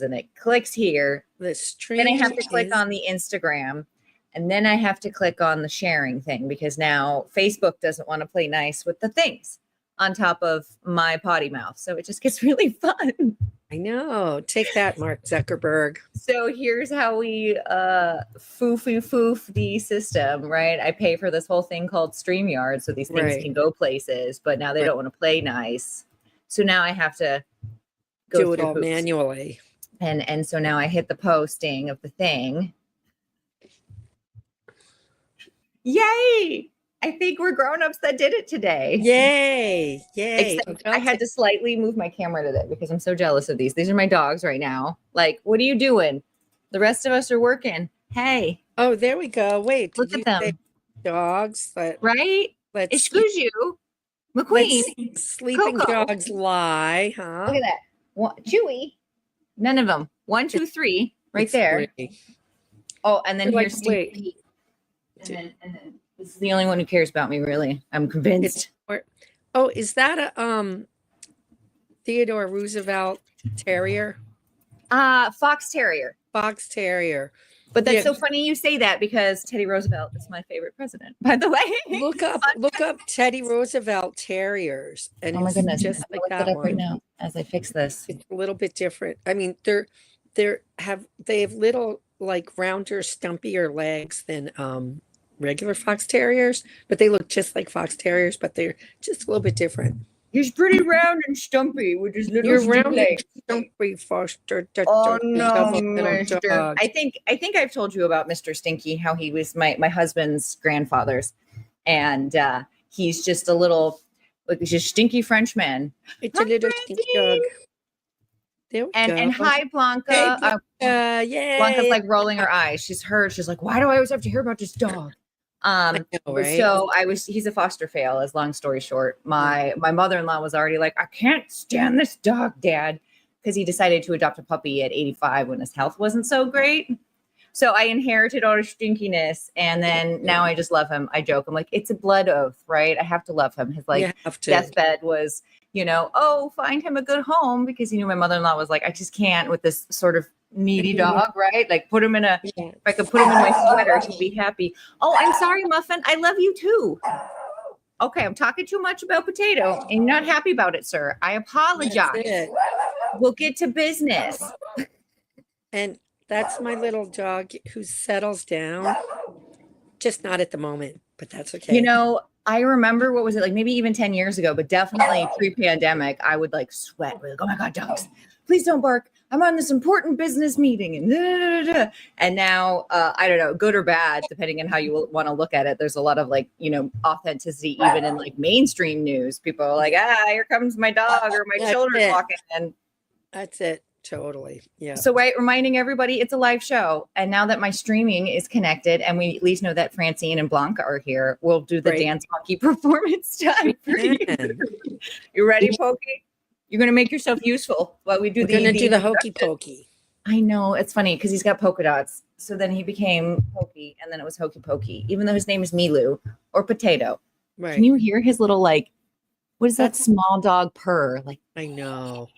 and it clicks here. The stream. Then I have to click on the Instagram, and then I have to click on the sharing thing because now Facebook doesn't want to play nice with the things on top of my potty mouth. So it just gets really fun. I know. Take that, Mark Zuckerberg. So here's how we foof the system, right? I pay for this whole thing called StreamYard so these things can go places, but now they don't want to play nice. So now I have to do it all manually. And so now I hit the posting of the thing. Yay! I think we're grown-ups that did it today. Yay! Except I had to slightly move my camera today because I'm so jealous of these. These are my dogs right now. Like, what are you doing? The rest of us are working. Hey. Oh, there we go. Wait. Look at them. Dogs. Right? Excuse you. McQueen. Sleeping Coco. Dogs lie, huh? Look at that. Chewy. None of them. 1, 2, 3. Right there. Pretty. Oh, and then here's Stinky. And then this is the only one who cares about me, really. I'm convinced. Is that a Theodore Roosevelt Terrier? Fox Terrier. Fox Terrier. But that's so funny you say that because Teddy Roosevelt is my favorite president, by the way. Look up Teddy Roosevelt Terriers. And oh my goodness. Just like that one. Right now as I fix this. It's a little bit different. I mean, they have little like rounder, stumpier legs than regular Fox Terriers, but they look just like Fox Terriers, but they're just a little bit different. He's pretty round and stumpy with his little round and stumpy Foster. Oh no, Mr. I think I've told you about Mr. Stinky, how he was my husband's grandfather's, and he's just a little he's a stinky Frenchman. It's a little stinky dog. There we go. And hi, Blanca. Hey, yay. Blanca's like rolling her eyes. She's like, why do I always have to hear about this dog? I know, right? So he's a foster fail, as long story short. My mother-in-law was already like, I can't stand this dog, Dad, because he decided to adopt a puppy at 85 when his health wasn't so great. So I inherited all his stinkiness, and then now I just love him. I joke. I'm like, it's a blood oath, right? I have to love him. His deathbed was, find him a good home, because he knew my mother-in-law was like, I just can't with this sort of needy dog, right? Like put him in if I could put him in my sweater, he'd be happy. Oh, I'm sorry, Muffin. I love you too. Okay, I'm talking too much about Potato and you're not happy about it, sir. I apologize. We'll get to business. And that's my little dog who settles down. Just not at the moment, but that's okay. I remember, what was it, like maybe even 10 years ago, but definitely pre-pandemic, I would like sweat. Like, oh my God, dogs, please don't bark. I'm on this important business meeting. And now, I don't know, good or bad, depending on how you want to look at it. There's a lot of authenticity, even in like mainstream news. People are like, here comes my dog or my children walking in. That's it. Totally. Yeah. So reminding everybody it's a live show. And now that my streaming is connected and we at least know that Francine and Blanca are here, we'll do the dance monkey performance time for you. You ready, Pokey? You're going to make yourself useful while we do We're going to do the hokey pokey. I know. It's funny because he's got polka dots. So then he became Pokey, and then it was Hokey Pokey, even though his name is Milu or Potato. Right. Can you hear his little, what is that small dog purr? I know.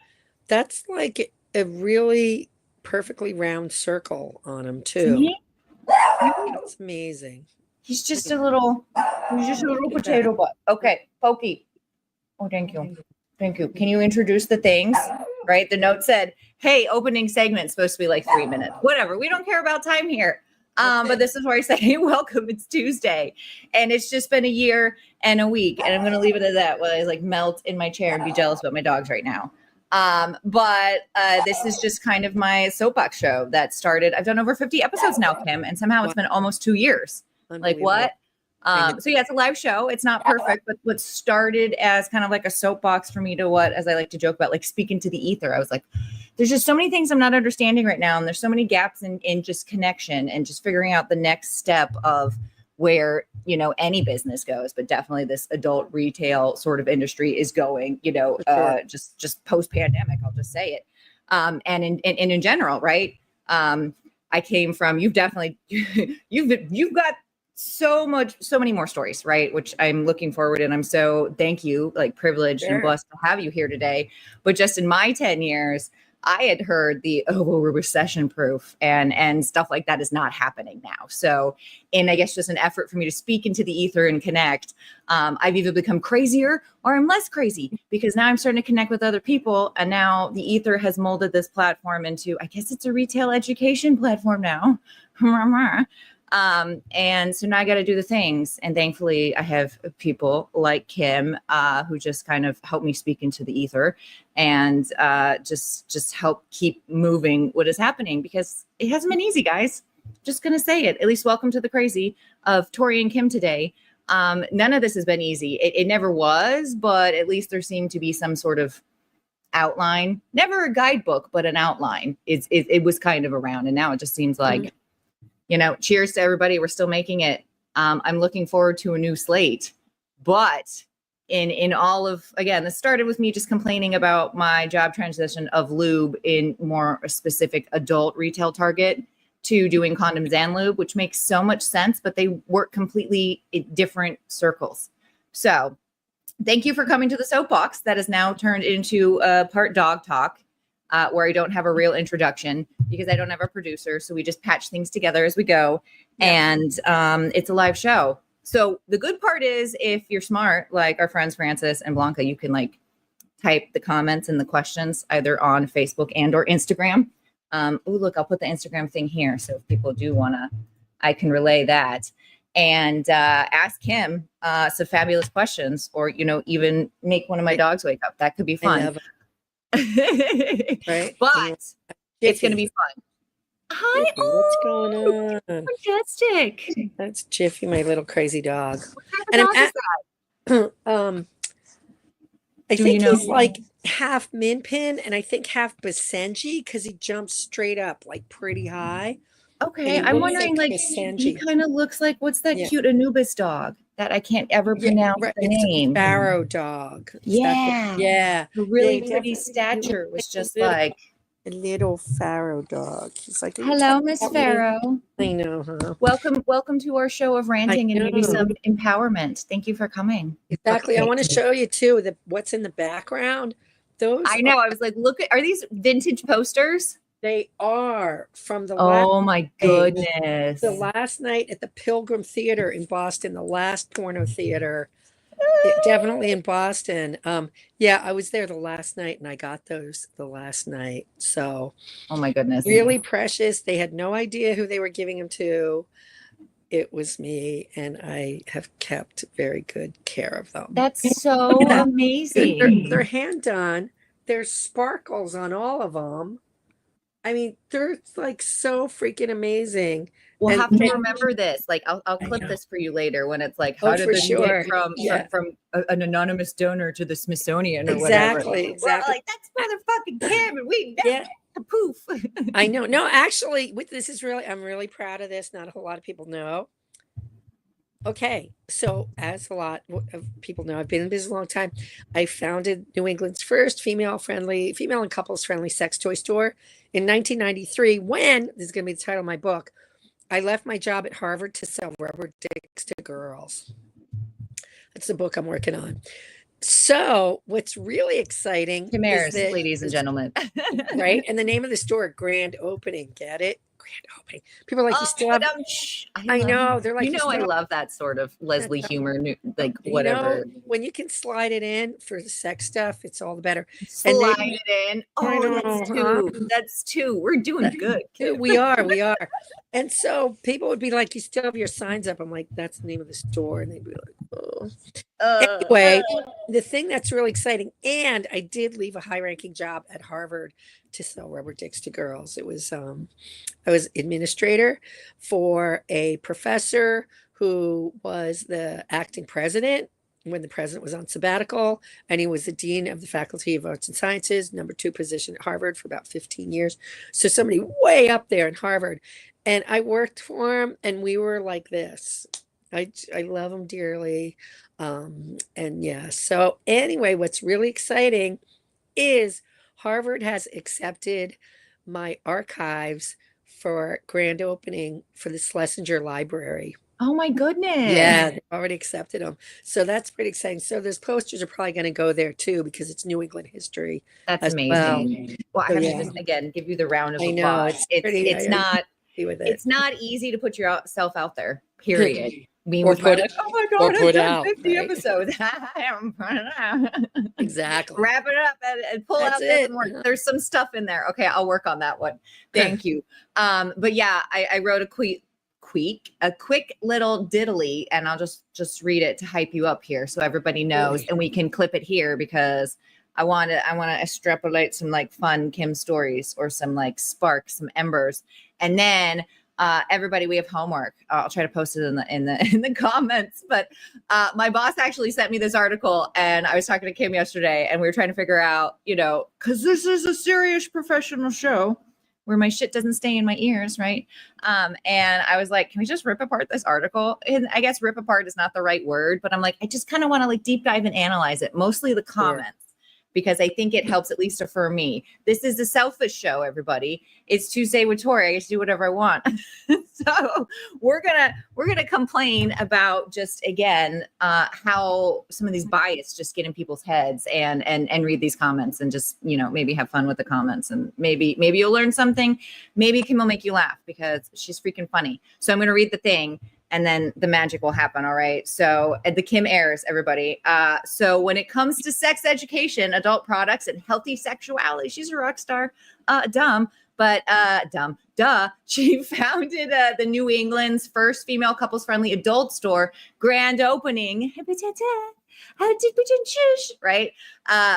That's like a really perfectly round circle on him too. It's amazing. He's just a little potato butt. Okay, Pokey. Oh, thank you. Thank you. Can you introduce the things? Right? The note said, hey, opening segment supposed to be like 3 minutes. Whatever. We don't care about time here. But this is where I say, hey, welcome. It's Tuesday. And it's just been a year and a week. And I'm going to leave it at that while I melt in my chair and be jealous about my dogs right now. But this is just kind of my soapbox show that started. I've done over 50 episodes now, Kim, and somehow it's been almost 2 years. Like what? So yeah, it's a live show. It's not perfect, but what started as kind of like a soapbox for me to as I like to joke about, like speaking to the ether. I was like, there's just so many things I'm not understanding right now. And there's so many gaps in just connection and just figuring out the next step of where, any business goes, but definitely this adult retail sort of industry is going, just post-pandemic, I'll just say it. And in general, right? I came from, you've got so many more stories, right? Which I'm looking forward, and I'm so privileged and blessed to have you here today. But just in my 10 years, I had heard we're recession proof and stuff like that is not happening now. So, in I guess just an effort for me to speak into the ether and connect, I've either become crazier or I'm less crazy because now I'm starting to connect with other people. And now the ether has molded this platform into, I guess it's a retail education platform now. And so now I got to do the things. And thankfully I have people like Kim, who just kind of help me speak into the ether and just help keep moving what is happening, because it hasn't been easy, guys. Just going to say it. At least welcome to the crazy of Tori and Kim today. None of this has been easy. It never was, but at least there seemed to be some sort of outline, never a guidebook, but an outline. It was kind of around. And now it just seems like, cheers to everybody. We're still making it. I'm looking forward to a new slate, but in all of, again, this started with me just complaining about my job transition of Lube in more specific adult retail target to doing condoms and lube, which makes so much sense, but they work completely in different circles. So thank you for coming to the soapbox that is now turned into part dog talk, where I don't have a real introduction because I don't have a producer. So we just patch things together as we go. Yeah. And it's a live show. So the good part is, if you're smart, like our friends Francis and Blanca, you can like type the comments and the questions either on Facebook and or Instagram. Look, I'll put the Instagram thing here. So if people do want to, I can relay that and ask him some fabulous questions, or, even make one of my dogs wake up. That could be fun. Right. But it's going to be fun. Hi. Jiffy, what's going on? Majestic. That's Jiffy, my little crazy dog. What type of dog is that? I think he's like half min pin and I think half Basenji, because he jumps straight up like pretty high. Okay, I'm wondering, like, he kind of looks like, what's that cute Anubis dog that I can't ever pronounce the name? Pharaoh dog. Yeah. The really pretty stature was just like a little Pharaoh dog. He's like, hello, Miss Pharaoh. I know, huh? Welcome to our show of ranting and maybe some empowerment. Thank you for coming. Exactly. Okay. I want to show you too what's in the background. I know. I was like, are these vintage posters? They are from the my goodness. The last night at the Pilgrim Theater in Boston, the last porno theater. Definitely in Boston. I was there the last night and I got those the last night. So oh my goodness. Really precious. They had no idea who they were giving them to. It was me, and I have kept very good care of them. That's so amazing. They're hand done. There's sparkles on all of them. I mean, they're like so freaking amazing. We'll have to remember this. Like, I'll clip this for you later when it's like, how did this get from an anonymous donor to the Smithsonian or whatever? Exactly. Well, like, that's motherfucking Kim, and we poof. I know. No, actually, I'm really proud of this. Not a whole lot of people know. Okay, so as a lot of people know, I've been in business a long time. I founded New England's first female and couples friendly sex toy store in 1993. When, this is going to be the title of my book, I left my job at Harvard to sell rubber dicks to girls. That's the book I'm working on. So what's really exciting is that, ladies and gentlemen, right? And the name of the store, Grand Opening. Get it? Grand Opening. People are like, you still have. I know. They're like, I love that sort of Leslie humor, like whatever. When you can slide it in for the sex stuff, it's all the better. Slide it in. Oh, that's two. We're doing good. We are. And so people would be like, you still have your signs up. I'm like, that's the name of the store. And they'd be like, oh. Anyway, the thing that's really exciting, and I did leave a high-ranking job at Harvard to sell rubber dicks to girls. It was I was administrator for a professor who was the acting president when the president was on sabbatical, and he was the dean of the Faculty of Arts and Sciences, number 2 position at Harvard for about 15 years. So somebody way up there in Harvard. And I worked for him, and we were like this. I love him dearly. So anyway, what's really exciting is Harvard has accepted my archives for grand opening for the Schlesinger Library. Oh my goodness. Yeah, they've already accepted them. So that's pretty exciting. So those posters are probably going to go there too because it's New England history That's as well. amazing. Well, I So have to yeah, just again give you the round of I know applause. it's It's pretty. it's I'm not happy with it. it's not easy to put yourself out there. Period. Me Or with my put like, oh my or god, I've put done out, 50 right? episodes. I haven't put it out. Exactly. Wrap it up and pull That's out doesn't it. work. There's some stuff in there. Okay, I'll work on that one. Huh. Thank you. But yeah, I wrote a quick little diddly, and I'll just read it to hype you up here so everybody knows, and we can clip it here because I want to extrapolate some like fun Kim stories or some like sparks, some embers, and then everybody, we have homework. I'll try to post it in the comments. But my boss actually sent me this article, and I was talking to Kim yesterday, and we were trying to figure out, because this is a serious professional show where my shit doesn't stay in my ears, right? And I was like, can we just rip apart this article? And I guess rip apart is not the right word, but I'm like, I just kind of want to like deep dive and analyze it, mostly the comments. Because I think it helps at least affirm me. This is a selfish show, everybody. It's Tuesday with Tori. I get to do whatever I want. So we're gonna complain about just again how some of these bias just get in people's heads and read these comments and just maybe have fun with the comments and maybe you'll learn something. Maybe Kim will make you laugh because she's freaking funny. So I'm gonna read the thing. And then the magic will happen. All right. So the Kim airs, everybody. So when it comes to sex education, adult products, and healthy sexuality, she's a rock star. Dumb. Duh. She founded the New England's first female couples friendly adult store, grand opening. Right?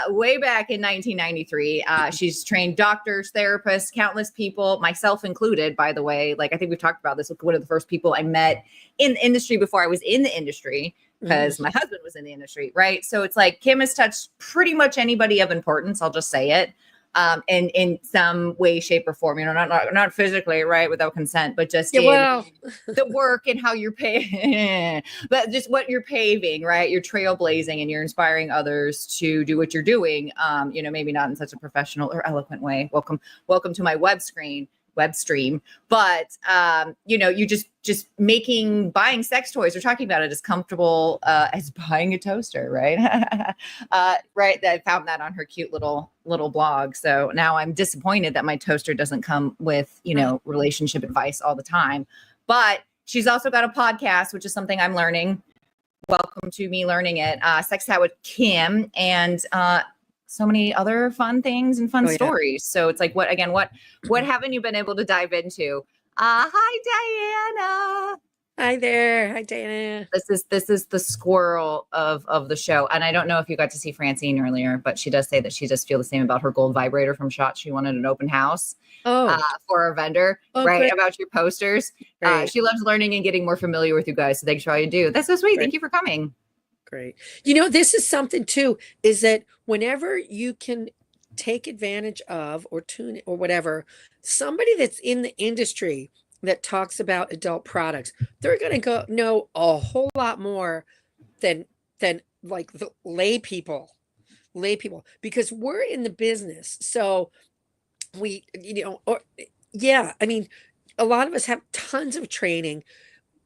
Way back in 1993. She's trained doctors, therapists, countless people, myself included, by the way. Like, I think we've talked about this. One of the first people I met in the industry before I was in the industry, because my husband was in the industry, right? So it's like Kim has touched pretty much anybody of importance. I'll just say it. In some way, shape, or form, not physically, right, without consent, but just the work and how you're paying, but just what you're paving, right? You're trailblazing and you're inspiring others to do what you're doing. Maybe not in such a professional or eloquent way. Welcome to my web stream, but you just buying sex toys. We're talking about it as comfortable as buying a toaster, right? Right. I found that on her cute little blog. So now I'm disappointed that my toaster doesn't come with, relationship advice all the time. But she's also got a podcast, which is something I'm learning. Welcome to me learning it. Sex Chat with Kim, and so many other fun things and fun stories. So it's like, what haven't you been able to dive into? Hi, Diana. Hi there. Hi, Diana. This is the squirrel of the show. And I don't know if you got to see Francine earlier, but she does say that she does feel the same about her gold vibrator from Shot. She wanted an open house for a vendor, right? Great. About your posters. She loves learning and getting more familiar with you guys. So thanks for all you do. That's so sweet. Great. Thank you for coming. Great. This is something too, is that whenever you can take advantage of or tune or whatever, somebody that's in the industry that talks about adult products, they're going to know a whole lot more than like the lay people, because we're in the business. So we, I mean, a lot of us have tons of training.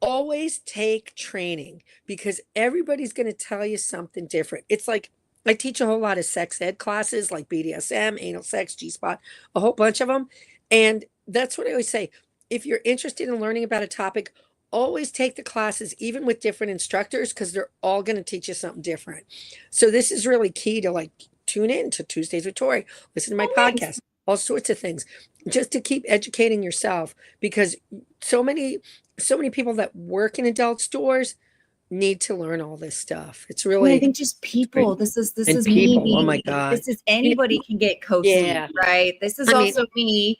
Always take training, because everybody's going to tell you something different. It's like, I teach a whole lot of sex ed classes like BDSM, anal sex, G-spot, a whole bunch of them. And that's what I always say. If you're interested in learning about a topic, always take the classes, even with different instructors, because they're all going to teach you something different. So this is really key to like tune in to Tuesdays with Tori, listen to my podcast, all sorts of things, just to keep educating yourself, because so many people that work in adult stores need to learn all this stuff. It's really, I think just people. This is people. Me. Oh my God. This is anybody can get coaching, right? This is also me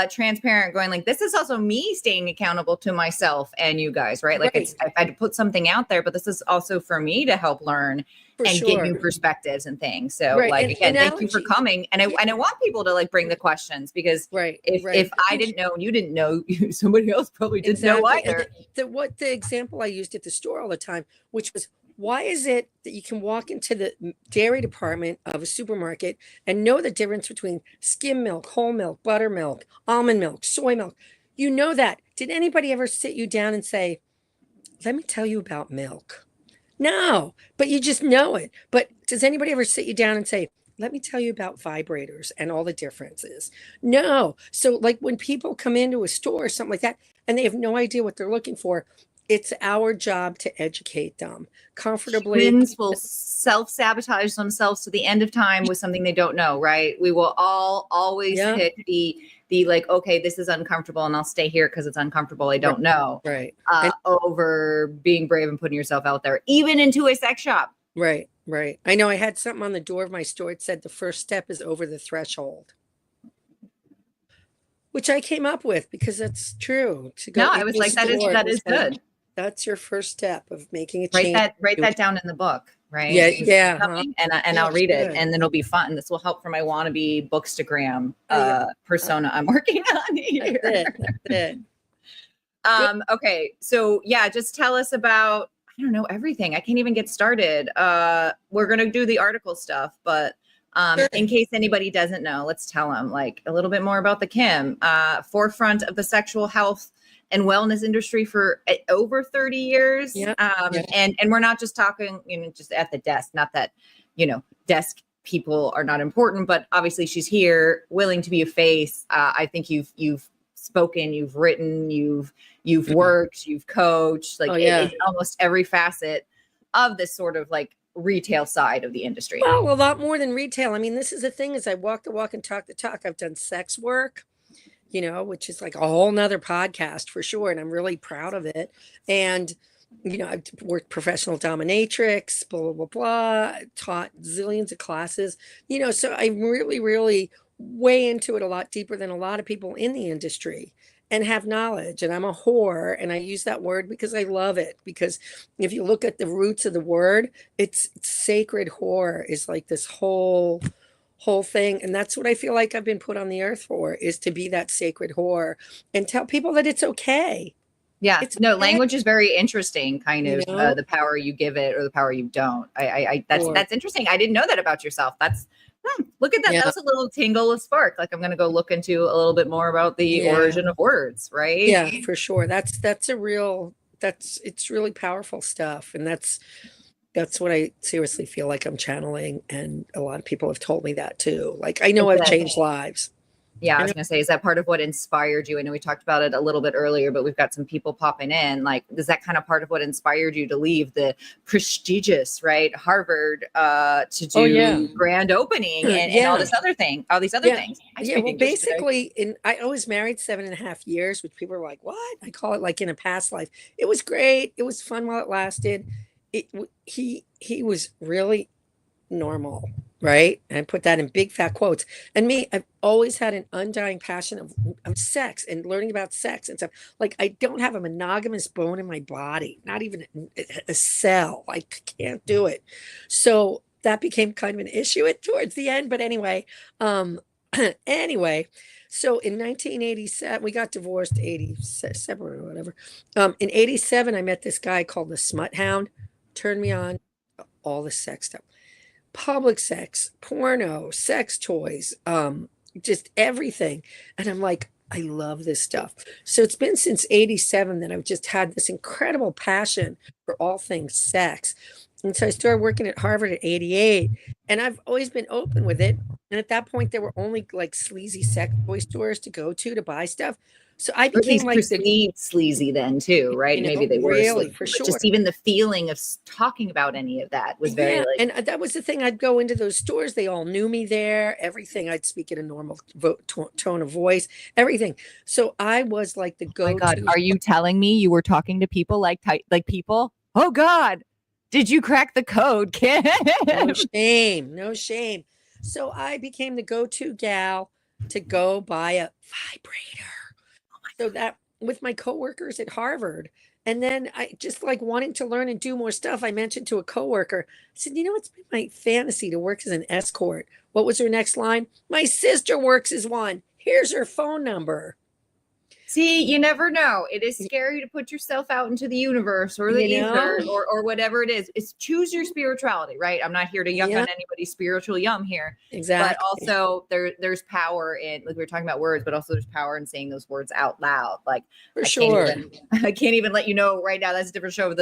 transparent, going like, this is also me staying accountable to myself and you guys, right? Like I had to put something out there, but this is also for me to help learn and get new perspectives and things. So again, thank you for coming. And I want people to like bring the questions, because if I didn't know and you didn't know, somebody else probably didn't know either. The example I used at the store all the time, which was, why is it that you can walk into the dairy department of a supermarket and know the difference between skim milk, whole milk, buttermilk, almond milk, soy milk? You know that. Did anybody ever sit you down and say, let me tell you about milk. No, but you just know it. But does anybody ever sit you down and say, let me tell you about vibrators and all the differences? No. So, like when people come into a store or something like that, and they have no idea what they're looking for, it's our job to educate them comfortably. Humans will self-sabotage themselves to the end of time with something they don't know, right? We will all always Yeah. pick the like, okay, this is uncomfortable and I'll stay here because it's uncomfortable. I don't know. Right. Over being brave and putting yourself out there, even into a sex shop. Right. Right. I know I had something on the door of my store. It said the first step is over the threshold, which I came up with because that's true. To go No, I into was a like, that is store, that it was is like, good. that's your first step of making a Write change. that down in the book, right? Yeah, Because yeah, it's coming, and yeah, I'll read it, good. and then it'll be fun. This will help for my wannabe bookstagram Oh, yeah. persona I'm working on here. That's it. Okay, so yeah, just tell us about, I don't know, everything. I can't even get started. We're gonna do the article stuff, but Sure. in case anybody doesn't know, let's tell them like a little bit more about the Kim, forefront of the sexual health and wellness industry for over 30 years. Yeah. And we're not just talking, just at the desk, not that, desk people are not important, but obviously she's here willing to be a face. I think you've spoken, you've written, you've worked, you've coached, like in almost every facet of this sort of like retail side of the industry. Well, a lot more than retail. I mean, this is the thing is I walk the walk and talk the talk. I've done sex work, which is like a whole nother podcast for sure. And I'm really proud of it. And, I've worked professional dominatrix, blah, blah, blah, blah, taught zillions of classes, so I'm really, really way into it a lot deeper than a lot of people in the industry and have knowledge. And I'm a whore. And I use that word because I love it. Because if you look at the roots of the word, it's sacred whore is like this whole thing. And that's what I feel like I've been put on the earth for, is to be that sacred whore and tell people that it's okay. Yeah, It's no, okay. language is very interesting, kind of the power you give it or the power you don't. That's interesting. I didn't know that about yourself. That's look at that. Yeah. That was a little tingle, a spark. Like I'm going to go look into a little bit more about the origin of words, right? Yeah, for sure. It's really powerful stuff. And that's what I seriously feel like I'm channeling. And a lot of people have told me that too. Like, I know I've changed lives. Yeah, I was going to say, is that part of what inspired you? I know we talked about it a little bit earlier, but we've got some people popping in. Like, is that kind of part of what inspired you to leave the prestigious, right, Harvard to do grand opening and all these other things? Well, basically, I was married 7.5 years, which people are like, what? I call it like in a past life. It was great. It was fun while it lasted. He was really normal, right? And I put that in big fat quotes. And me, I've always had an undying passion of sex and learning about sex and stuff. Like, I don't have a monogamous bone in my body, not even a cell. I can't do it. So that became kind of an issue towards the end. But anyway, so in 1987, we got divorced, 87 or whatever. In 87, I met this guy called the Smut Hound, turned me on all the sex stuff. Public sex, porno, sex toys, just everything. And I'm like, I love this stuff. So it's been since 87 that I've just had this incredible passion for all things sex. And so I started working at Harvard at 88, and I've always been open with it. And at that point, there were only like sleazy sex toy stores to go to buy stuff. So I became like perceived sleazy then too, right? Maybe they were really, for sure. Just even the feeling of talking about any of that was very and that was the thing. I'd go into those stores; they all knew me there. Everything, I'd speak in a normal tone of voice. Everything. So I was like the go-to. Oh my God, are you telling me you were talking to people like people? Oh God, did you crack the code, Kim? No shame. So I became the go-to gal to go buy a vibrator. So that with my coworkers at Harvard, and then I just like wanting to learn and do more stuff. I mentioned to a coworker, I said, it's been my fantasy to work as an escort. What was her next line? My sister works as one. Here's her phone number. See, you never know. It is scary to put yourself out into the universe or the ether or whatever it is. It's choose your spirituality, right? I'm not here to yuck on anybody's spiritual yum here. Exactly. But also there's power in, like we were talking about words, but also there's power in saying those words out loud. Like For sure. I can't even let you know right now. That's a different show.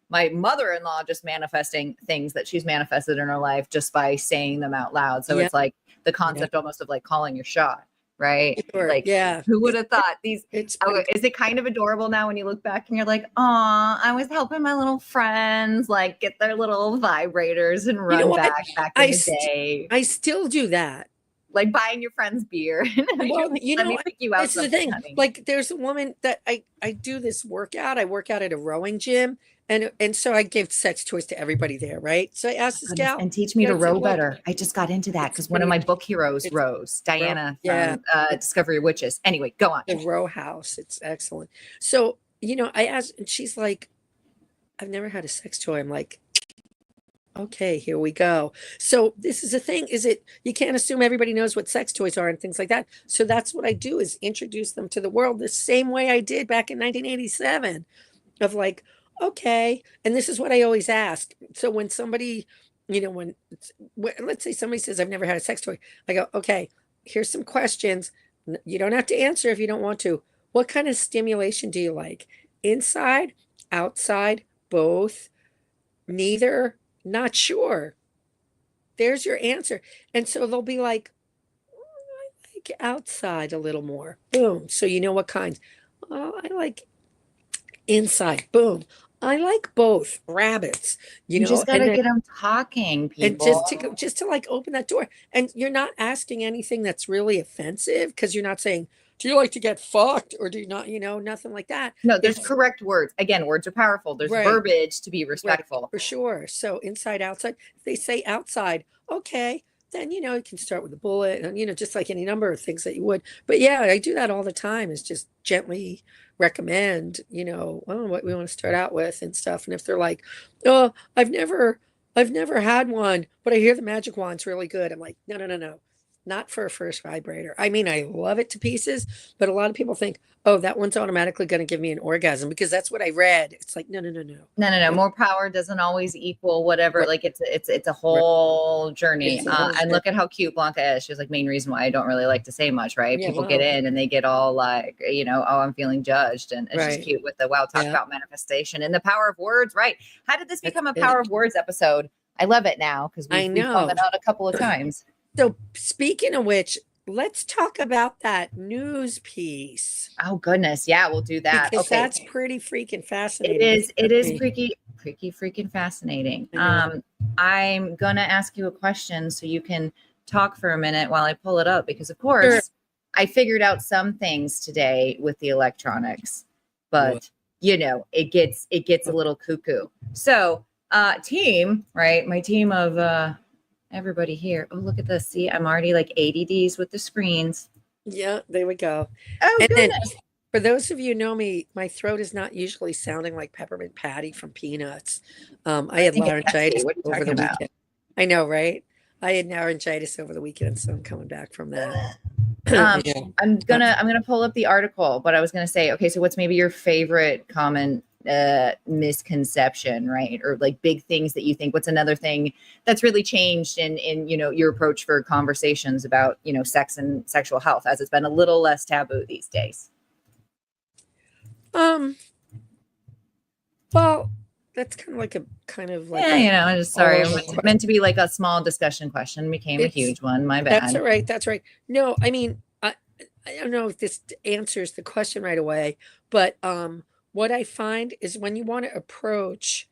My mother-in-law just manifesting things that she's manifested in her life just by saying them out loud. So it's like the concept almost of like calling your shot. Right. Sure. Like, who would have thought these? Is it kind of adorable now when you look back and you're like, oh, I was helping my little friends like get their little vibrators and run back in the day. I still do that. Like buying your friend's beer. Well, like, let me pick you out. This is the thing. Honey. Like there's a woman that I do this workout. I work out at a rowing gym. And so I gave sex toys to everybody there, right? So I asked this gal. And teach me to row better. I just got into that because one of my book heroes rows, Diana from Discovery of Witches. Anyway, go on. The row house. It's excellent. So, I asked, and she's like, I've never had a sex toy. I'm like, okay, here we go. So this is the thing, you can't assume everybody knows what sex toys are and things like that. So that's what I do is introduce them to the world the same way I did back in 1987 of like, okay. And this is what I always ask. So when somebody, when let's say somebody says, I've never had a sex toy, I go, okay, here's some questions. You don't have to answer if you don't want to. What kind of stimulation do you like? Inside, outside, both, neither, not sure. There's your answer. And so they'll be like, I like outside a little more. Boom. So you know what kinds. Oh, I like inside. Boom. I like both. Rabbits. You just gotta get them talking, people. And just to like open that door. And you're not asking anything that's really offensive because you're not saying, do you like to get fucked or do you not, nothing like that. No, there's correct words. Again, words are powerful. There's verbiage to be respectful. For sure. So inside, outside. If they say outside, okay, then, you can start with a bullet and, just like any number of things that you would. But yeah, I do that all the time is just gently recommend, what we want to start out with and stuff. And if they're like, oh, I've never had one, but I hear the magic wand's really good. I'm like, no. Not for a first vibrator. I mean, I love it to pieces, but a lot of people think, oh, that one's automatically going to give me an orgasm because that's what I read. It's like, no. More power doesn't always equal whatever. Right. Like it's a whole journey. And look at how cute Blanca is. She was like, main reason why I don't really like to say much, right? Yeah, people get in and they get all like, oh, I'm feeling judged. And it's just cute with the talk about manifestation and the power of words, right? How did this become a power of words episode? I love it now because we've called it out a couple of times. So speaking of which, let's talk about that news piece. Oh goodness. Yeah, we'll do that. Because that's pretty freaking fascinating. It is freaky freaking fascinating. I'm going to ask you a question so you can talk for a minute while I pull it up because of course I figured out some things today with the electronics, but it gets a little cuckoo. So, team, right? My team of, everybody here. Oh, look at this. See, I'm already like ADDs with the screens. Yeah, there we go. Oh, and goodness. Then, for those of you who know me, my throat is not usually sounding like Peppermint Patty from Peanuts. I had laryngitis over the weekend. I know, right? I had laryngitis over the weekend, so I'm coming back from that. I'm gonna pull up the article, but I was gonna say, okay, so what's maybe your favorite common misconception, right? Or like big things that you think, what's another thing that's really changed in your approach for conversations about sex and sexual health as it's been a little less taboo these days? Well, that's kind of like I'm just sorry. It meant to be like a small discussion question, became a huge one. My bad. That's right. No, I mean, I don't know if this answers the question right away, but what I find is when you want to approach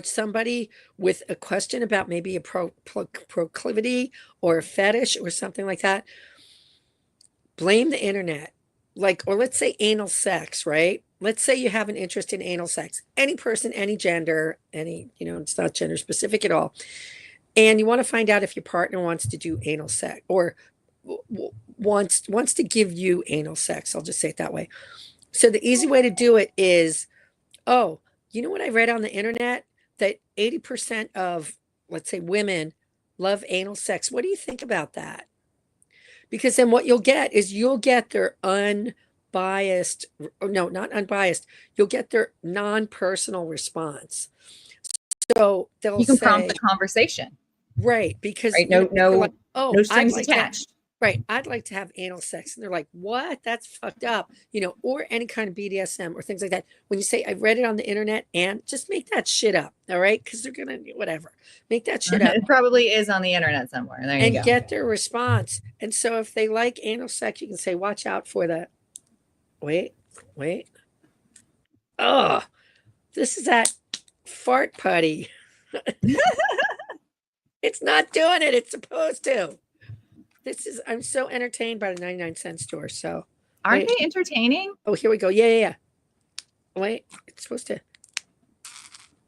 somebody with a question about maybe a proclivity or a fetish or something like that, blame the internet. Or let's say anal sex, right? Let's say you have an interest in anal sex. Any person, any gender, it's not gender specific at all. And you want to find out if your partner wants to do anal sex or wants to give you anal sex. I'll just say it that way. So the easy way to do it is, oh, you know what I read on the internet? That 80% of, let's say, women love anal sex. What do you think about that? because then what you'll get is you'll get their unbiased, or no, not unbiased, you'll get their non-personal response. So they'll You can prompt say, the conversation, right, because right? No, they're like, no, oh, no I'd strings like to, attached. right, I'd like to have anal sex. And they're like, what? That's fucked up, or any kind of BDSM or things like that. When you say, I read it on the internet, and just make that shit up, all right? Because they're going to, whatever, make that shit up It probably is on the internet somewhere. There you and go. get their response. And so if they like anal sex, you can say, watch out for the, wait. Oh, this is that fart putty. It's not doing it. It's supposed to. I'm so entertained by the 99-cent store. So Aren't wait. they entertaining? Oh, here we go. Yeah. Wait, it's supposed to.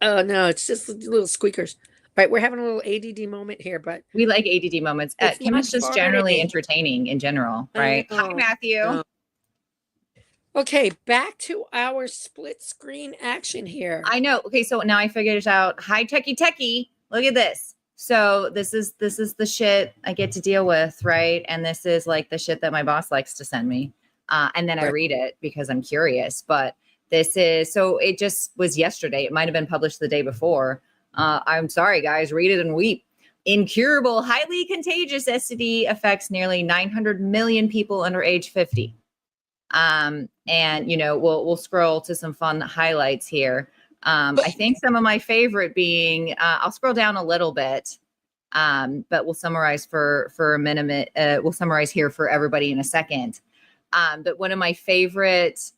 Oh no, it's just little squeakers. All right, we're having a little ADD moment here, but We like ADD moments. it's Kim not is just generally farting. entertaining in general, I right? Hi, know. Matthew. No. Okay, back to our split screen action here. I know. Okay, so now I figured it out. Hi, techie. Look at this. So this is the shit I get to deal with, right? And this is like the shit that my boss likes to send me. And then I Right. read it because I'm curious. But this is, so it just was yesterday. It might have been published the day before. I'm sorry, guys. Read it and weep. Incurable, highly contagious STD affects nearly 900 million people under age 50. And we'll scroll to some fun highlights here. I think some of my favorite being, I'll scroll down a little bit, but we'll summarize for a minute. We'll summarize here for everybody in a second. But one of my favorite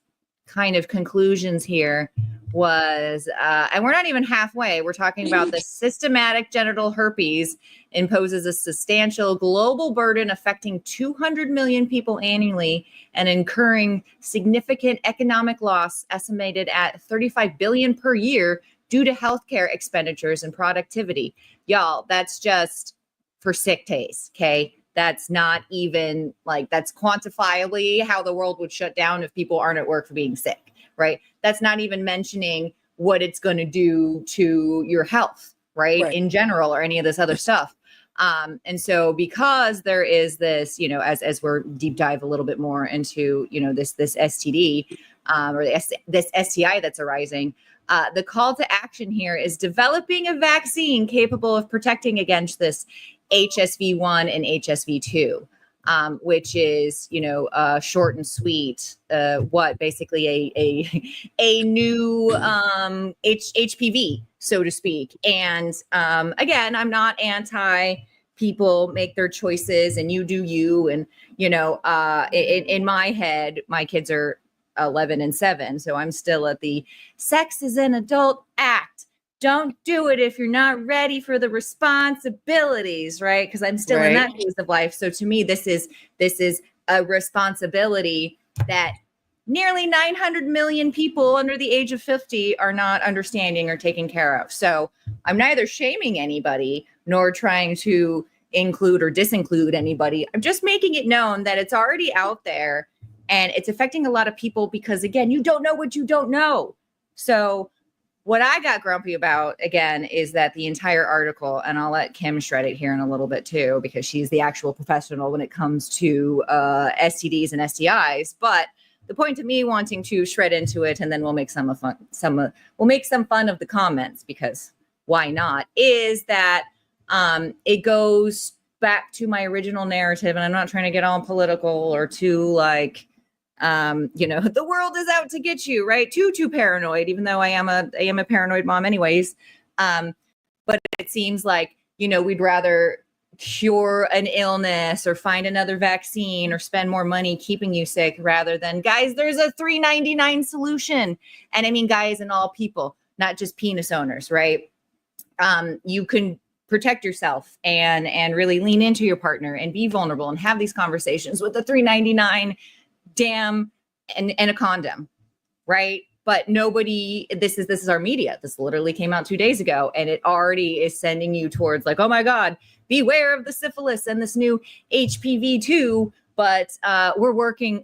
kind of conclusions here was, and we're not even halfway, we're talking about the systematic genital herpes imposes a substantial global burden affecting 200 million people annually and incurring significant economic loss estimated at 35 billion per year due to healthcare expenditures and productivity. Y'all, that's just for sick taste, okay? That's not even like, that's quantifiably how the world would shut down if people aren't at work for being sick, right? That's not even mentioning what it's going to do to your health, right? In general, or any of this other stuff. And so because there is this, as we're deep dive a little bit more into, this STD or this STI that's arising, the call to action here is developing a vaccine capable of protecting against this HSV1 and HSV2, which is, short and sweet. Basically a new HPV, so to speak. And again, I'm not anti people make their choices and you do you. And, in my head, my kids are 11 and 7. So I'm still at the sex is an adult act. Don't do it if you're not ready for the responsibilities, right? Because I'm still in that phase of life. So to me, this is a responsibility that nearly 900 million people under the age of 50 are not understanding or taking care of. So I'm neither shaming anybody nor trying to include or disinclude anybody. I'm just making it known that it's already out there and it's affecting a lot of people because, again, you don't know what you don't know. So what I got grumpy about, again, is that the entire article, and I'll let Kim shred it here in a little bit too, because she's the actual professional when it comes to STDs and STIs. But the point of me wanting to shred into it, and then we'll make some fun of the comments, because why not, is that it goes back to my original narrative, and I'm not trying to get all political or too like, the world is out to get you, right? Too paranoid, even though I am a paranoid mom anyways. But it seems like, we'd rather cure an illness or find another vaccine or spend more money keeping you sick rather than, guys, there's a $3.99 solution. And I mean, guys and all people, not just penis owners, right? You can protect yourself and really lean into your partner and be vulnerable and have these conversations with the $3.99 damn and a condom, right? But nobody, this is our media. This literally came out 2 days ago, and it already is sending you towards like, oh my God, beware of the syphilis and this new HPV2. But we're working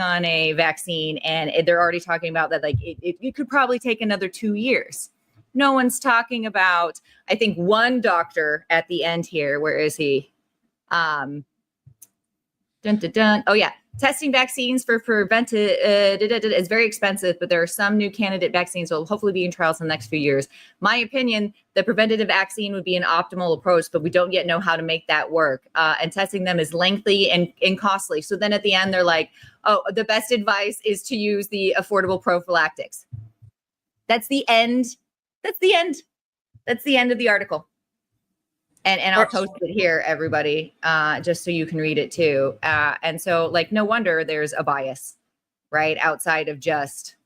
on a vaccine, and they're already talking about that. Like it could probably take another 2 years. No one's talking about, I think one doctor at the end here, where is he? Dun, dun, dun. Oh yeah, testing vaccines for preventive is very expensive, but there are some new candidate vaccines that will hopefully be in trials in the next few years. My opinion, the preventative vaccine would be an optimal approach, but we don't yet know how to make that work. And testing them is lengthy and costly. So then at the end, they're like, oh, the best advice is to use the affordable prophylactics. That's the end. That's the end. That's the end of the article. And I'll post it here, everybody, just so you can read it too. And so, like, no wonder there's a bias, right? Outside of just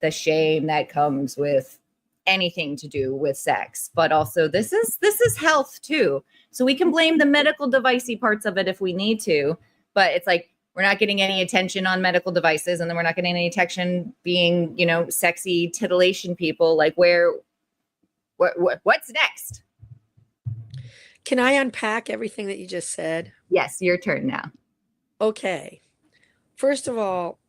the shame that comes with anything to do with sex, but also this is health too. So we can blame the medical devicey parts of it if we need to, but it's like we're not getting any attention on medical devices, and then we're not getting any attention being, you know, sexy titillation people. Like, what's next? Can I unpack everything that you just said? Yes, your turn now. Okay. First of all,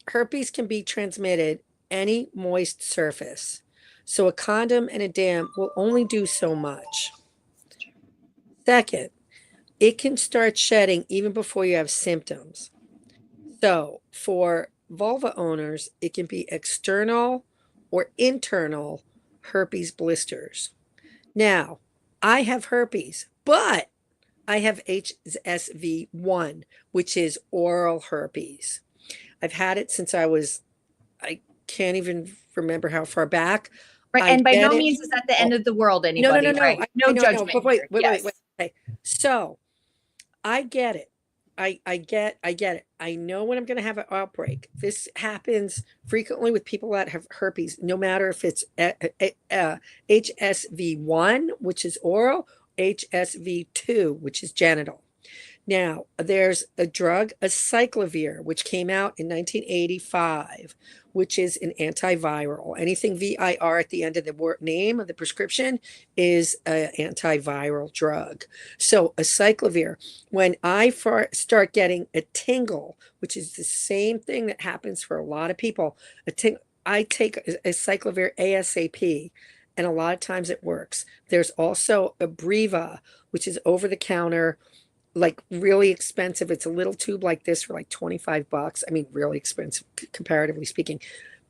herpes can be transmitted any moist surface. So a condom and a dam will only do so much. Second, it can start shedding even before you have symptoms. So for vulva owners, it can be external or internal herpes blisters. Now, I have herpes, but I have HSV1, which is oral herpes. I've had it since I can't even remember how far back. Right. And by no means is that the end of the world, anybody. No. Right? No judgment. But wait. Okay. So I get it. I get it. I know when I'm going to have an outbreak. This happens frequently with people that have herpes, no matter if it's HSV1, which is oral, HSV2, which is genital. Now, there's a drug, acyclovir, which came out in 1985, which is an antiviral. Anything VIR at the end of the name of the prescription is an antiviral drug. So acyclovir, when I start getting a tingle, which is the same thing that happens for a lot of people, I take acyclovir ASAP, and a lot of times it works. There's also Abreva, which is over the counter, like really expensive. It's a little tube like this for like $25. I mean, really expensive, comparatively speaking.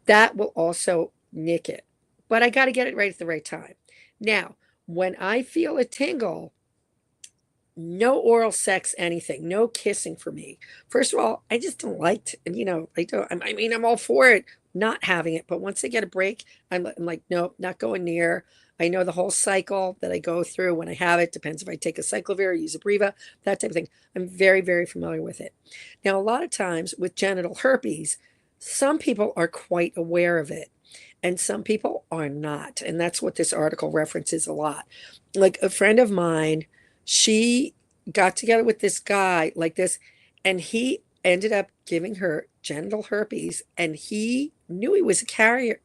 That will also nick it. But I got to get it right at the right time. Now, when I feel a tingle, no oral sex, anything, no kissing for me. First of all, I just don't like, I'm all for it, not having it. But once I get a break, I'm like, no, not going near. I know the whole cycle that I go through when I have it. Depends if I take a cyclovir or use a Breva, that type of thing. I'm very, very familiar with it. Now, a lot of times with genital herpes, some people are quite aware of it and some people are not. And that's what this article references a lot. Like a friend of mine, she got together with this guy like this, and he ended up giving her genital herpes, and he knew he was a carrier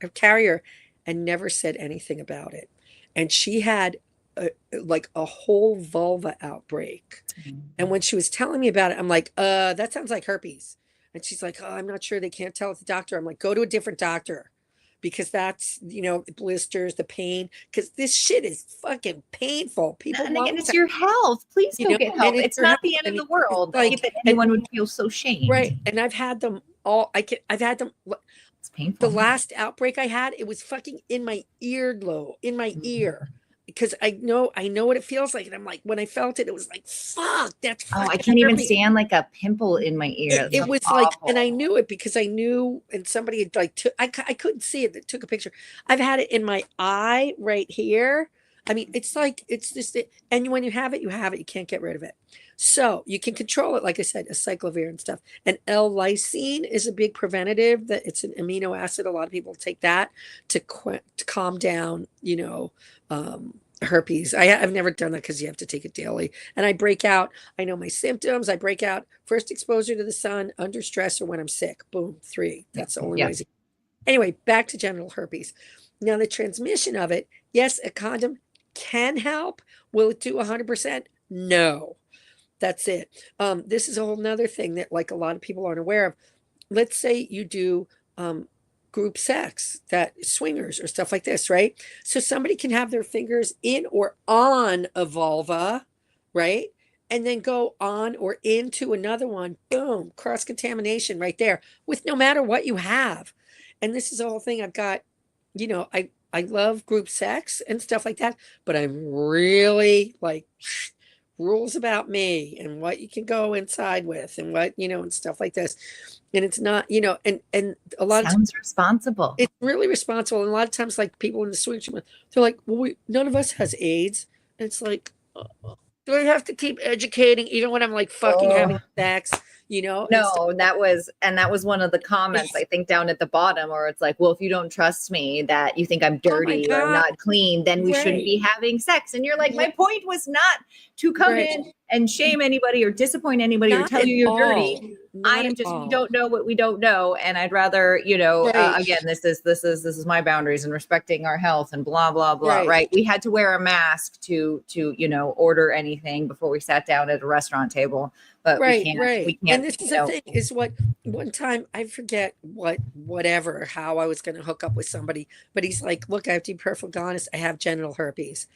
and never said anything about it. And she had a whole vulva outbreak. Mm-hmm. And when she was telling me about it, I'm like, that sounds like herpes. And she's like, oh, I'm not sure. They can't tell at the doctor. I'm like, go to a different doctor, because that's, blisters, the pain, because this shit is fucking painful. People, and again, it's your health. Please go get help. It's not the end of the world. Like, that anyone would feel so shamed. Right. And I've had them all. I've had them. It's painful. The last outbreak I had, it was fucking in my earlobe, in my ear, because I know what it feels like. And I'm like, when I felt it, it was like, fuck, that's fucking I can't even stand like a pimple in my ear. It was awful. Like, and I knew it because I knew, and somebody had like, I couldn't see it. That took a picture. I've had it in my eye right here. I mean, it's like, it's just, and when you have it, you have it. You can't get rid of it. So you can control it, like I said, acyclovir and stuff. And L-lysine is a big preventative. That it's an amino acid. A lot of people take that to calm down, herpes. I've never done that because you have to take it daily. And I break out. I know my symptoms. I break out first exposure to the sun, under stress, or when I'm sick. Boom, 3. That's the only way. Anyway, back to genital herpes. Now, the transmission of it, yes, a condom can help. Will it do 100%? No. That's it. This is a whole nother thing that like a lot of people aren't aware of. Let's say you do group sex, that swingers or stuff like this, right? So somebody can have their fingers in or on a vulva, right? and then go on or into another one, boom, cross contamination right there with no matter what you have. And this is the whole thing. I've got, I love group sex and stuff like that, but I'm really like rules about me and what you can go inside with and what, and stuff like this. And it's not, and a lot of Sounds responsible. it's really responsible. And a lot of times, like people in the switch, they're like, well, none of us has AIDS. And it's like, do I have to keep educating even when I'm like fucking having sex, No, that was one of the comments, I think, down at the bottom, where it's like, well, if you don't trust me that you think I'm dirty or not clean, then we shouldn't be having sex. And you're like, my point was not to come in and shame anybody or disappoint anybody or tell you you're dirty. I am just, we don't know what we don't know. And I'd rather, again, this is my boundaries and respecting our health and blah, blah, blah. Right. We had to wear a mask to, order anything before we sat down at a restaurant table. But we can't. And this is the thing is what one time I forget how I was going to hook up with somebody, but he's like, look, I have to be perfectly honest. I have genital herpes.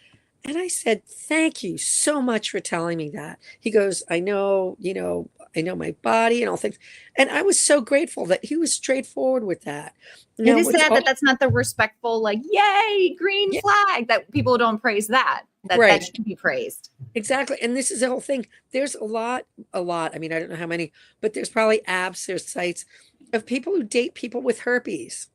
And I said, thank you so much for telling me that. He goes, I know my body and all things. And I was so grateful that he was straightforward with that. It is sad that that's not the respectful, like, yay, green flag, that people don't praise that. That should be praised. Exactly. And this is the whole thing. There's a lot. I mean, I don't know how many, but there's probably apps, there's sites of people who date people with herpes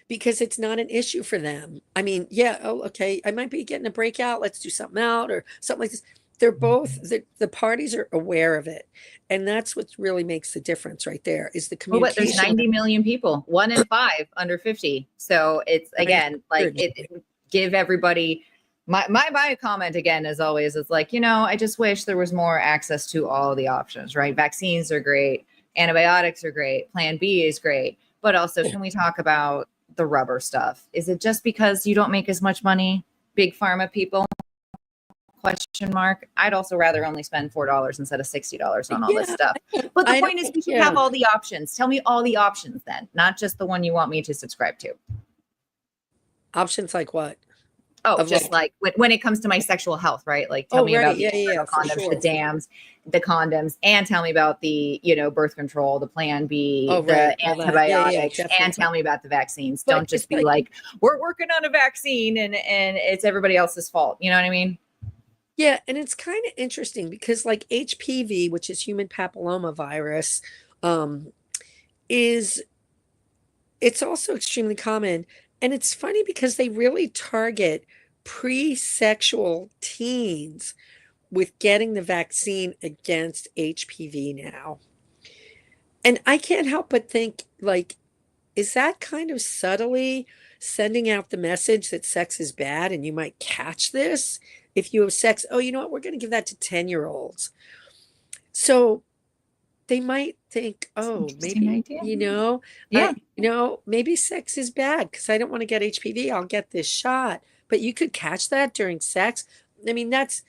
because it's not an issue for them. I mean, okay, I might be getting a breakout. Let's do something out or something like this. They're both, the parties are aware of it. And that's what really makes the difference right there is the communication. Well, but there's 90 million people, 1 in 5 under 50. So it's, again, like give everybody, my comment again, as always, is like, I just wish there was more access to all the options, right? Vaccines are great. Antibiotics are great. Plan B is great. But also, can we talk about the rubber stuff? Is it just because you don't make as much money, big pharma people? Question mark. I'd also rather only spend $4 instead of $60 on all this stuff. But the point is, we should have all the options. Tell me all the options then, not just the one you want me to subscribe to. Options like what? Oh, just like when it comes to my sexual health, right? Like tell me about the condoms, the condoms, and tell me about the, birth control, the plan B, the antibiotics, and tell me about the vaccines. Don't just be like, we're working on a vaccine and it's everybody else's fault. You know what I mean? Yeah. And it's kind of interesting because like HPV, which is human papilloma virus, it's also extremely common. And it's funny because they really target pre-sexual teens with getting the vaccine against HPV now. And I can't help but think, like, is that kind of subtly sending out the message that sex is bad and you might catch this if you have sex? Oh, you know what? We're going to give that to 10-year-olds. So they might think, oh, maybe, maybe sex is bad because I don't want to get HPV. I'll get this shot. But you could catch that during sex. I mean, that's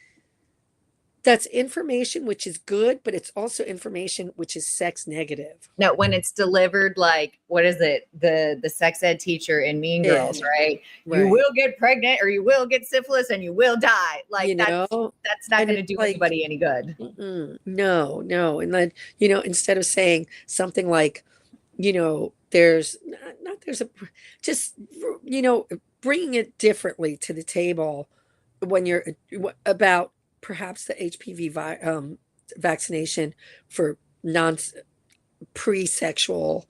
information which is good, but it's also information which is sex negative. No, when it's delivered, like, what is it? The sex ed teacher in Mean Girls, right? You will get pregnant or you will get syphilis and you will die. Like, that's not going to do anybody any good. No. And then, instead of saying something like, bringing it differently to the table when you're about perhaps the HPV vaccination for pre-sexual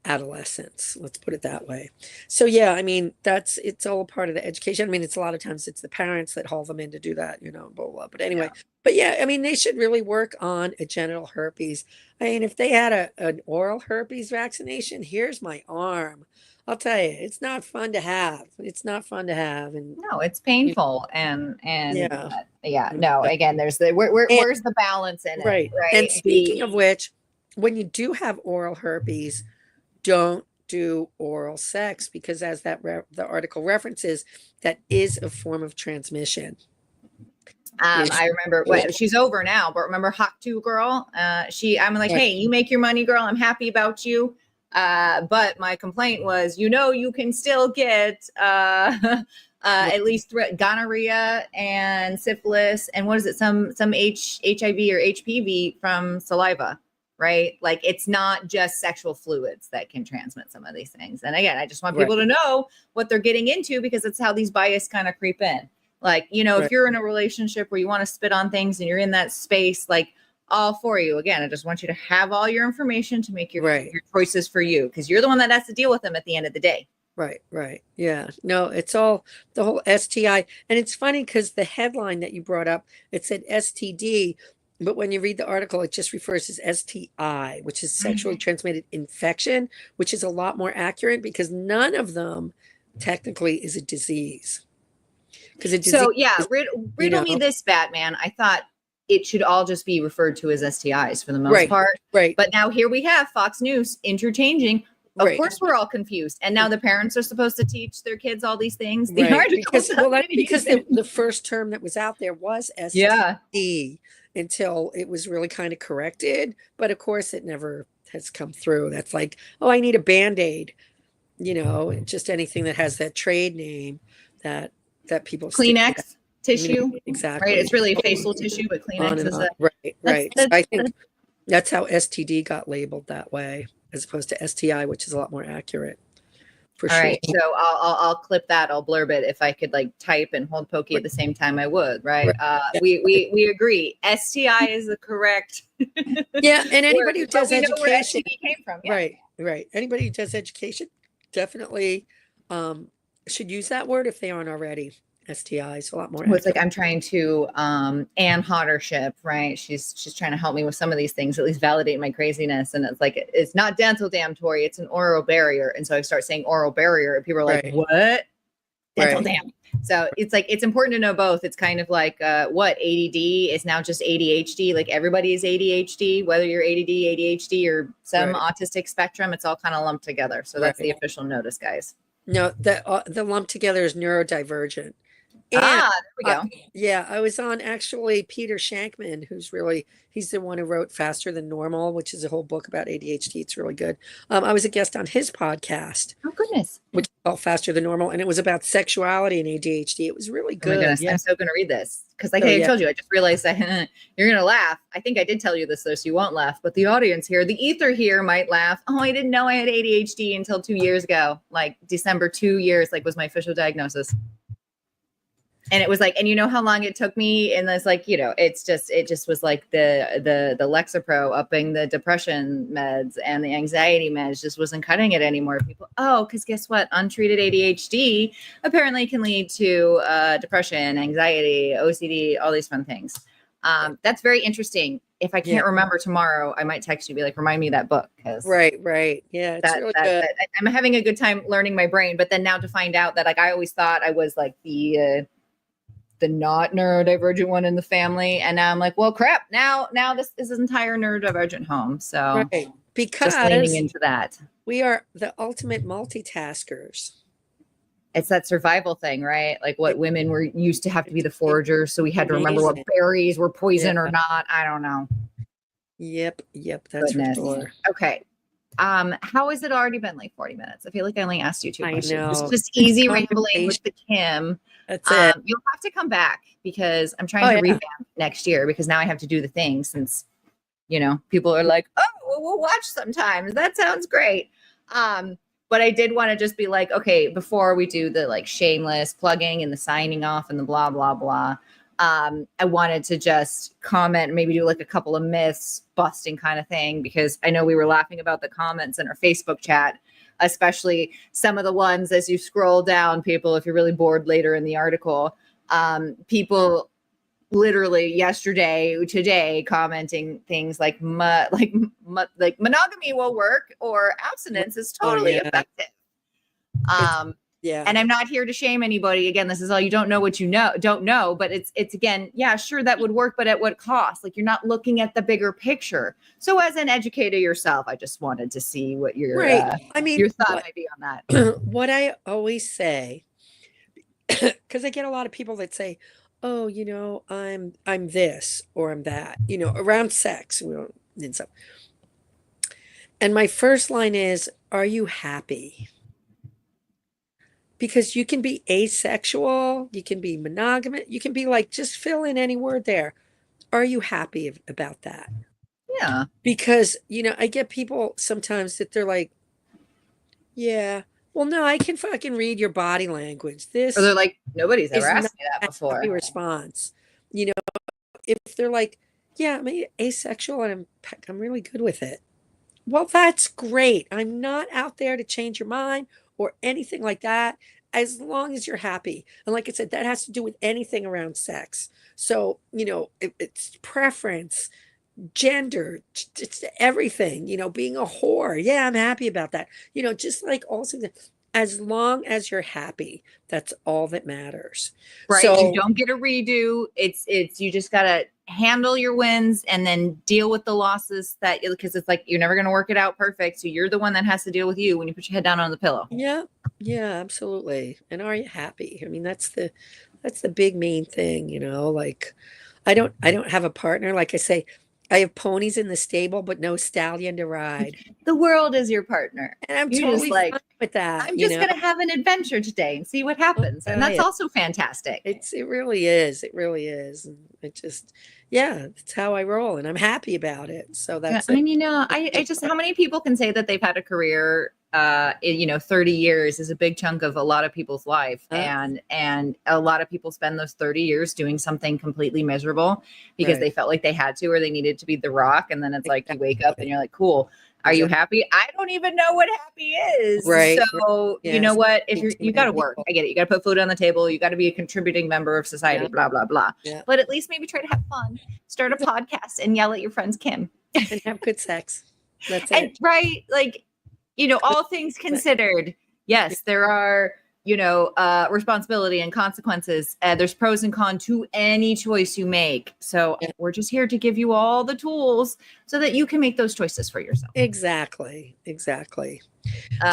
adolescents. Let's put it that way. So yeah, I mean, it's all a part of the education. I mean, it's a lot of times it's the parents that haul them in to do that, blah, blah. But anyway, but yeah, I mean, they should really work on a genital herpes. I mean, if they had an oral herpes vaccination, here's my arm. I'll tell you, it's not fun to have. And no, it's painful. And no, again, there's where's the balance in it? Right. And speaking of which, when you do have oral herpes, don't do oral sex because as the article references, that is a form of transmission. I remember she's over now, but remember Hawk 2 girl? I'm like, hey, you make your money, girl. I'm happy about you. But my complaint was, you can still get at least gonorrhea and syphilis, and what is it? Some HIV or HPV from saliva, right? Like it's not just sexual fluids that can transmit some of these things. And again, I just want people to know what they're getting into, because it's how these bias kind of creep in. Like, you know, if you're in a relationship where you want to spit on things and you're in that space, like, all for you. Again, I just want you to have all your information to make your choices for you, because you're the one that has to deal with them at the end of the day. Right. Yeah. No, it's all the whole STI. And it's funny because the headline that you brought up, it said STD, but when you read the article, it just refers to STI, which is sexually transmitted infection, which is a lot more accurate because none of them technically is a disease. So yeah, riddle me this, Batman. I thought it should all just be referred to as STIs for the most part. Right. But now here we have Fox News interchanging. Of course, we're all confused. And now the parents are supposed to teach their kids all these things. Because the first term that was out there was STD until it was really kind of corrected. But of course, it never has come through. That's like, oh, I need a Band-Aid, you know, just anything that has that trade name that people Kleenex tissue. Exactly. Right. It's really facial tissue, but Kleenex is right. So I think that's how STD got labeled that way, as opposed to STI, which is a lot more accurate. For sure. Right. So I'll clip that. I'll blurb it. If I could like type and hold Pokey at the same time, I would. Right. We agree. STI is the correct. Yeah. And anybody who does education came from. Right. Anybody who does education definitely should use that word if they aren't already. STIs a lot more. It's like I'm trying to Ann Hoddership, right? She's trying to help me with some of these things, at least validate my craziness. And it's like it's not dental dam, Tori, it's an oral barrier. And so I start saying oral barrier, and people are like, what? Dental dam. So it's like it's important to know both. It's kind of like what ADD is now just ADHD. Like everybody is ADHD, whether you're ADD, ADHD, or some autistic spectrum. It's all kind of lumped together. So that's the official notice, guys. No, the lump together is neurodivergent. And, there we go. I was on actually Peter Shankman, he's the one who wrote Faster Than Normal, which is a whole book about ADHD. It's really good. I was a guest on his podcast. Oh, goodness. Which is called Faster Than Normal. And it was about sexuality and ADHD. It was really good. Oh my goodness, I'm so going to read this. Because like I told you, I just realized that you're going to laugh. I think I did tell you this, though, so you won't laugh. But the audience here, the ether here might laugh. Oh, I didn't know I had ADHD until 2 years ago. Like December, 2 years, like was my official diagnosis. And it was like, and you know how long it took me? And it's like, you know, it just was like the Lexapro upping the depression meds and the anxiety meds just wasn't cutting it anymore. People, because guess what? Untreated ADHD apparently can lead to depression, anxiety, OCD, all these fun things. That's very interesting. If I can't remember tomorrow, I might text you, be like, remind me of that book. Right. Yeah. It's really good. I'm having a good time learning my brain, but then now to find out that like, I always thought I was like the not neurodivergent one in the family. And now I'm like, well, crap. Now this is an entire neurodivergent home. So because just leaning into that. We are the ultimate multitaskers. It's that survival thing, right? Like what women were used to have to be the foragers. So we had to remember what berries were poison or not. I don't know. Yep. That's for sure. Okay. How has it already been like 40 minutes? I feel like I only asked you 2 questions. I know. It's just easy rambling with the Kim. That's it. You'll have to come back because I'm trying to revamp next year, because now I have to do the thing since, you know, people are like, oh, well, we'll watch sometimes. That sounds great. But I did want to just be like, okay, before we do the like shameless plugging and the signing off and the blah, blah, blah. I wanted to just comment, maybe do like a couple of myths busting kind of thing, because I know we were laughing about the comments in our Facebook chat, especially some of the ones as you scroll down, people, if you're really bored later in the article, people literally today commenting things like monogamy will work or abstinence is totally effective. And I'm not here to shame anybody. Again, this is all you don't know what you don't know, but it's again, sure, that would work, but at what cost? Like you're not looking at the bigger picture. So as an educator yourself, I just wanted to see what your your thought might be on that. What I always say, because I get a lot of people that say, oh, you know, I'm this or I'm that, you know, around sex and stuff. And my first line is, are you happy? because you can be asexual, you can be monogamous, you can be like, just fill in any word there. Are you happy about that? Yeah. Because, I get people sometimes that they're like, yeah, well, no, I can fucking read your body language. Or they're This like, nobody's ever is not asked me that a happy before. response. You know, if they're like, yeah, I'm asexual and I'm really good with it. Well, that's great. I'm not out there to change your mind or anything like that, as long as you're happy. And like I said, that has to do with anything around sex. So, it's preference, gender, it's everything, being a whore. Yeah, I'm happy about that. Just like all things, as long as you're happy, that's all that matters. Right. You So, don't get a redo. It's you just gotta handle your wins and then deal with the losses because it's like you're never gonna work it out perfect. So you're the one that has to deal with you when you put your head down on the pillow. yeah, yeah, absolutely. And are you happy? I mean, that's the big main thing, like I don't have a partner. Like I say, I have ponies in the stable, but no stallion to ride. The world is your partner. And I'm You just totally like, fine with that, I'm just gonna have an adventure today and see what happens. And that's Right. also fantastic. It really is. It really is. And yeah, it's how I roll and I'm happy about it. So Yeah, that's it. and I just how many people can say that they've had a career 30 years is a big chunk of a lot of people's life. Uh, And a lot of people spend those 30 years doing something completely miserable because Right. they felt like they had to or they needed to be the rock. And then it's like you wake up and Exactly. you're like, cool. Are you Exactly. happy? I don't even know what happy is. Right. So you know Yes. what? If Meet you too got many to work, people. I get it. You got to put food on the table. You got to be a contributing member of society. Yeah. Blah blah blah. Yeah. But at least maybe try to have fun. Start a podcast and yell at your friends, Kim. And have good sex. That's And it. right, like all things considered, yes, there are responsibility and consequences. There's pros and cons to any choice you make. So Yeah. we're just here to give you all the tools so that you can make those choices for yourself. Exactly. Exactly.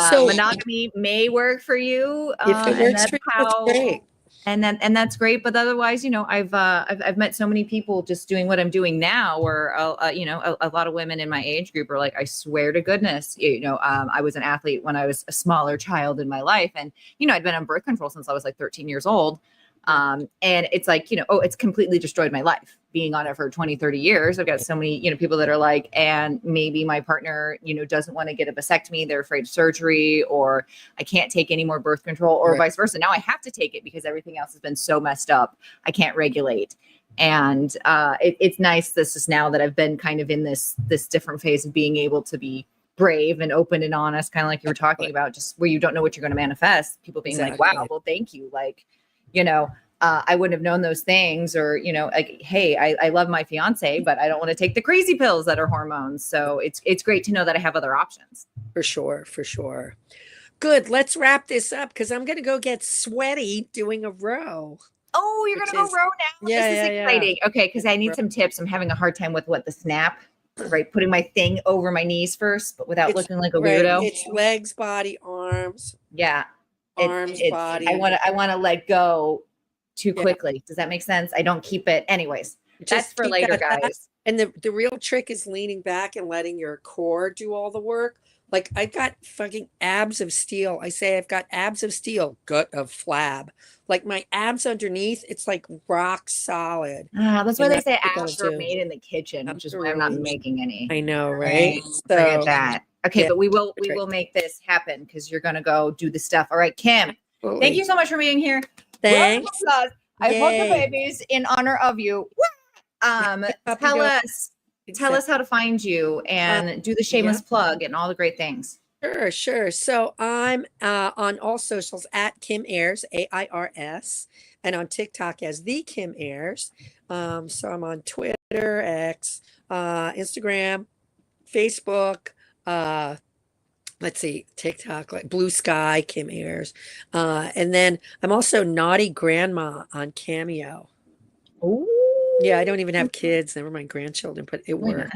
So Monogamy may work for you, if it and works that's for you, that's how. great. And that's great, but otherwise, I've met so many people just doing what I'm doing now, where a lot of women in my age group are like, I swear to goodness, I was an athlete when I was a smaller child in my life, and I'd been on birth control since I was like 13 years old. And it's like, it's completely destroyed my life being on it for 20, 30 years. I've got so many, people that are like, and maybe my partner, doesn't want to get a vasectomy. They're afraid of surgery, or I can't take any more birth control, or Right. vice versa. Now I have to take it because everything else has been so messed up. I can't regulate. And it's nice. This is now that I've been kind of in this different phase of being able to be brave and open and honest, kind of like you were talking about, just where you don't know what you're going to manifest. People being like, wow, well, thank you. Like, I wouldn't have known those things, or, like, hey, I love my fiance, but I don't want to take the crazy pills that are hormones. So it's great to know that I have other options. For sure. For sure. Good. Let's wrap this up because I'm going to go get sweaty doing a row. Oh, you're going to go row now? Yeah, This is exciting. Yeah. Okay, because I need some tips. I'm having a hard time with the snap, right? Putting my thing over my knees first, but without looking like a weirdo. It's legs, body, arms. Yeah. Arms, body. I want to let go too quickly. Does that make sense? I don't keep it. Anyways, that's for later, guys. And the real trick is leaning back and letting your core do all the work. Like, I got fucking abs of steel. I say I've got abs of steel, gut of flab. Like, my abs underneath, it's like rock solid. That's why they say abs are made in the kitchen, which is why I'm not making any. I know, right? Forget that. Okay, but we will make this happen because you're gonna go do the stuff. All right, Kim. Thank you so much for being here. Thanks. I hug the babies in honor of you. Tell us how to find you and do the shameless plug and all the great things. Sure. So I'm on all socials at Kim Ayers, AIRS, and on TikTok as the Kim Ayers. So I'm on Twitter, X, Instagram, Facebook, let's see, TikTok, like Blue Sky, Kim Ayers. And then I'm also Naughty Grandma on Cameo. Oh, yeah, I don't even have kids, never mind grandchildren, but it worked.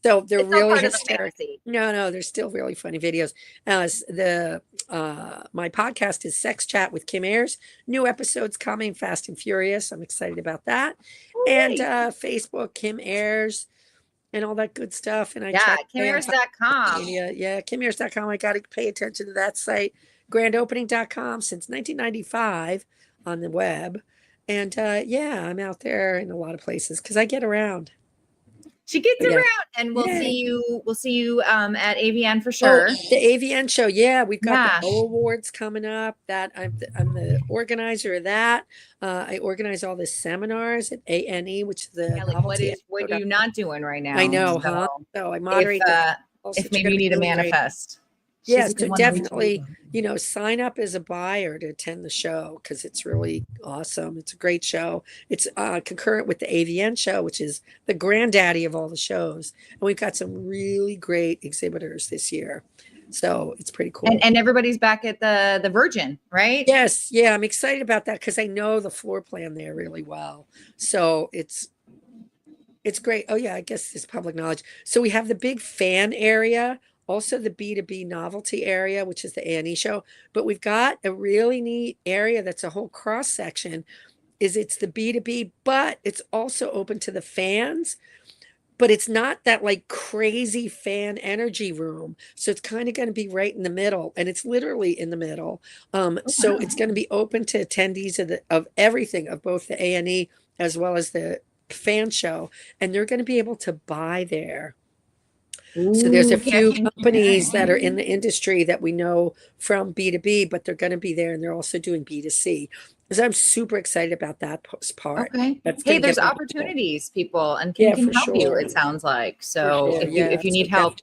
So they're it's really hysterical. No, they're still really funny videos. My podcast is Sex Chat with Kim Ayers. New episodes coming, Fast and Furious. I'm excited about that. And Facebook, Kim Ayers, and all that good stuff. And I check KimAyers.com. Yeah, KimAyers.com. I got to pay attention to that site. grandopening.com since 1995 on the web. And yeah, I'm out there in a lot of places because I get around. She gets Yeah. around, and we'll Yay. see you. We'll see you at AVN for Oh, sure. the AVN show. Yeah, we've got Yeah. the O Awards coming up. That I'm the organizer of that. I organize all the seminars at ANE, which is the Yeah, like novelty. what are you not doing right now? I know, So huh? So I moderate that. Also if maybe you need a really great. manifest. Yeah, She's a so good one to reach definitely, out. sign up as a buyer to attend the show because it's really awesome. It's a great show. It's concurrent with the AVN show, which is the granddaddy of all the shows. And we've got some really great exhibitors this year. So it's pretty cool. And everybody's back at the Virgin, right? Yes, yeah, I'm excited about that because I know the floor plan there really well. So it's great. Oh yeah, I guess it's public knowledge. So we have the big fan area, also the B2B novelty area, which is the Annie show. But we've got a really neat area that's a whole cross section. It's the B2B, but it's also open to the fans. But it's not that like crazy fan energy room. So it's kind of going to be right in the middle, and it's literally in the middle. So it's going to be open to attendees of everything, of both the ANE as well as the fan show, and they're going to be able to buy there. So there's a few companies that are in the industry that we know from B2B, but they're going to be there, and they're also doing B2C. So I'm super excited about that part. Okay. That's Hey, gonna there's get more opportunities, people, and Yeah, Kim for can help you, sure. it sounds like. So sure, if you yeah. need So help,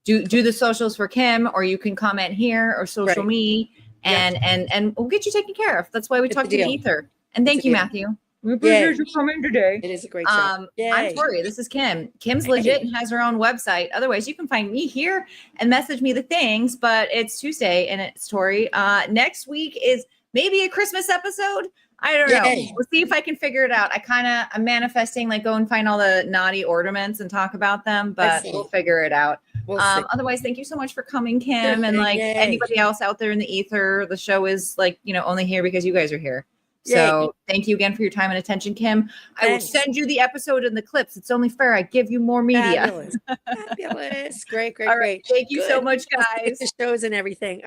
do the socials for Kim, or you can comment here or social Right. me, Yep. and we'll get you taken care of. That's why we It's talk a to the deal. ether. And It's thank a you, deal. Matthew. We appreciate you coming today. It is a great show. I'm Yay. Tori. This is Kim. Kim's legit and has her own website. Otherwise, you can find me here and message me the things. But it's Tuesday and it's Tori. Next week is maybe a Christmas episode. I don't know. Yay. We'll see if I can figure it out. I'm manifesting, like, go and find all the naughty ornaments and talk about them, but we'll figure it out. We'll see. Otherwise, thank you so much for coming, Kim. And thing. like Yay. anybody else out there in the ether, the show is like, only here because you guys are here. So thank you again for your time and attention, Kim. I will send you the episode and the clips. It's only fair I give you more media. Fabulous. Fabulous. Great. All right. Thank you so much, I'll see you at guys. the shows and everything.